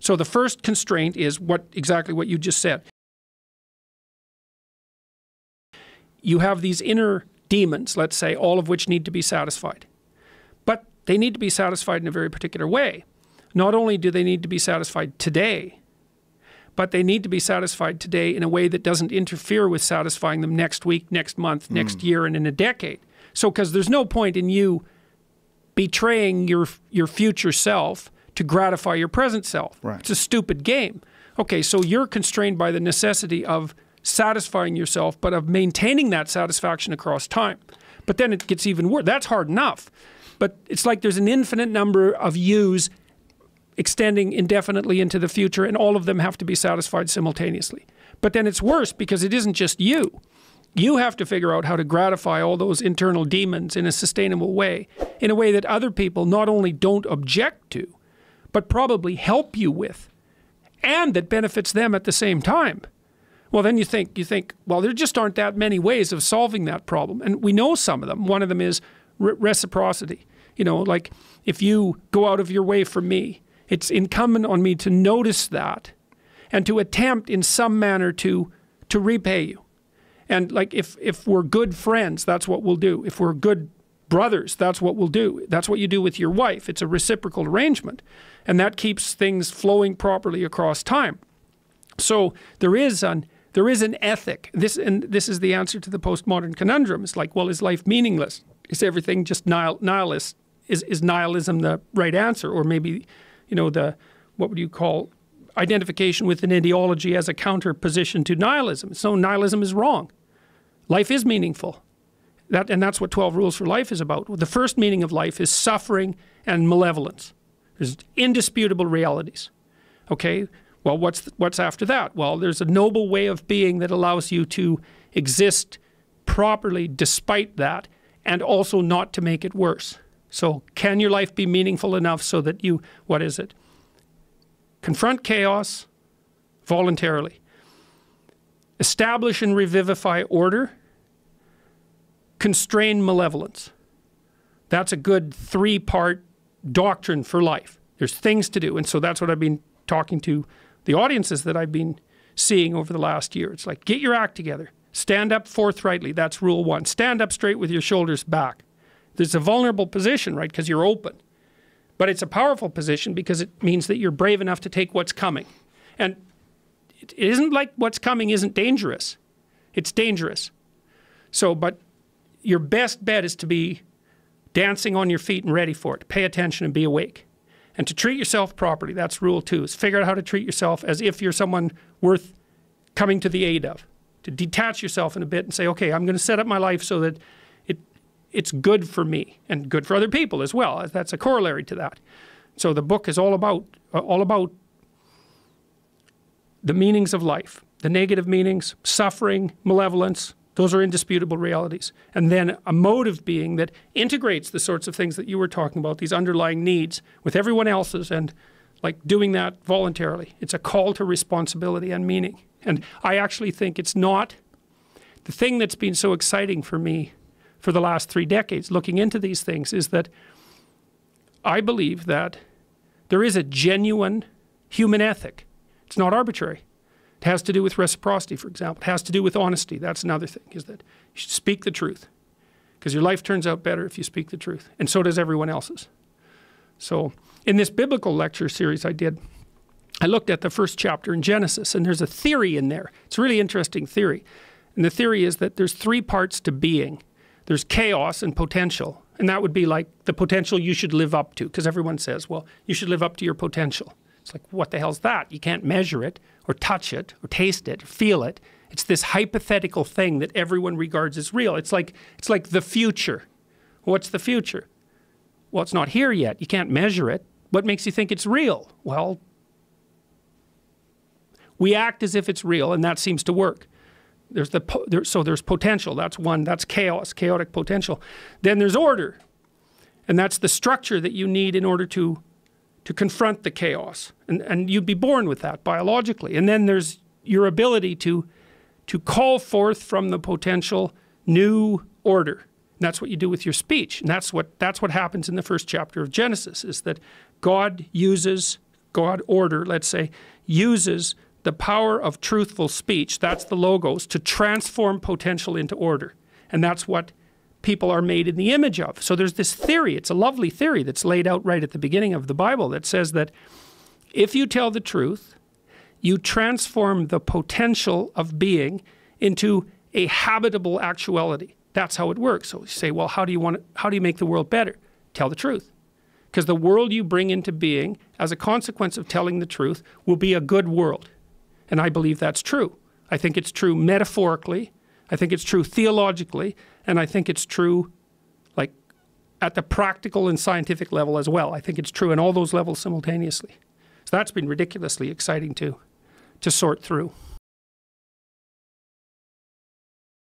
So the first constraint is exactly what you just said. You have these inner demons, let's say, all of which need to be satisfied. But they need to be satisfied in a very particular way. Not only do they need to be satisfied today, but they need to be satisfied today in a way that doesn't interfere with satisfying them next week, next month, next year, and in a decade. So, because there's no point in you betraying your future self to gratify your present self. Right. It's a stupid game. Okay, so you're constrained by the necessity of satisfying yourself, but of maintaining that satisfaction across time. But then it gets even worse. That's hard enough. But it's like there's an infinite number of yous extending indefinitely into the future, and all of them have to be satisfied simultaneously. But then it's worse because it isn't just you. You have to figure out how to gratify all those internal demons in a sustainable way, in a way that other people not only don't object to, but probably help you with, and that benefits them at the same time. Well, then you think, well, there just aren't that many ways of solving that problem. And we know some of them. One of them is reciprocity. You know, like if you go out of your way for me, it's incumbent on me to notice that and to attempt in some manner to repay you. And like if we're good friends, that's what we'll do. If we're good brothers, that's what we'll do. That's what you do with your wife. It's a reciprocal arrangement. And that keeps things flowing properly across time. So there is an ethic. This is the answer to the postmodern conundrum. It's like, well, is life meaningless? Is everything just nihilist? Is nihilism the right answer? Or maybe, you know, what would you call identification with an ideology as a counterposition to nihilism? So nihilism is wrong. Life is meaningful. And that's what 12 Rules for Life is about. The first meaning of life is suffering and malevolence. There's indisputable realities. Okay? Well, what's after that? Well, there's a noble way of being that allows you to exist properly despite that, and also not to make it worse. So can your life be meaningful enough so that you, confront chaos voluntarily, establish and revivify order, constrain malevolence. That's a good 3-part doctrine for life. There's things to do. And so that's what I've been talking to the audiences that I've been seeing over the last year. It's like, get your act together. Stand up forthrightly. That's rule 1. Stand up straight with your shoulders back. There's a vulnerable position, right? Because you're open. But it's a powerful position because it means that you're brave enough to take what's coming. And it isn't like what's coming isn't dangerous. It's dangerous. So, but your best bet is to be dancing on your feet and ready for it. Pay attention and be awake. And to treat yourself properly, that's rule 2, is figure out how to treat yourself as if you're someone worth coming to the aid of. To detach yourself in a bit and say, okay, I'm going to set up my life so that it's good for me and good for other people as well. That's a corollary to that. So the book is all about the meanings of life, the negative meanings, suffering, malevolence. Those are indisputable realities. And then a motive being that integrates the sorts of things that you were talking about, these underlying needs, with everyone else's, and like doing that voluntarily. It's a call to responsibility and meaning. And I actually think it's not the thing that's been so exciting for me for the last 3 decades, looking into these things, is that I believe that there is a genuine human ethic. It's not arbitrary. It has to do with reciprocity, for example. It has to do with honesty. That's another thing, is that you should speak the truth, because your life turns out better if you speak the truth, and so does everyone else's. So in this biblical lecture series I did, I looked at the first chapter in Genesis, and there's a theory in there. It's a really interesting theory. And the theory is that there's 3 parts to being. There's chaos and potential, and that would be like the potential you should live up to, because everyone says, well, you should live up to your potential. It's like, what the hell's that? You can't measure it, or touch it, or taste it, or feel it. It's this hypothetical thing that everyone regards as real. It's like the future. What's the future? Well, it's not here yet. You can't measure it. What makes you think it's real? Well, we act as if it's real, and that seems to work. So there's potential. That's one. That's chaos, chaotic potential. Then there's order, and that's the structure that you need in order to confront the chaos. And you'd be born with that biologically. And then there's your ability to call forth from the potential new order. And that's what you do with your speech. And that's what happens in the first chapter of Genesis, is that God uses God order, let's say, uses the power of truthful speech, that's the logos, to transform potential into order. And that's what people are made in the image of. So there's this theory, it's a lovely theory that's laid out right at the beginning of the Bible that says that if you tell the truth, you transform the potential of being into a habitable actuality. That's how it works. So you say, well, how do you make the world better? Tell the truth. Because the world you bring into being as a consequence of telling the truth will be a good world. And I believe that's true. I think it's true metaphorically. I think it's true theologically. And I think it's true like at the practical and scientific level as well. I think it's true in all those levels simultaneously. So that's been ridiculously exciting to sort through.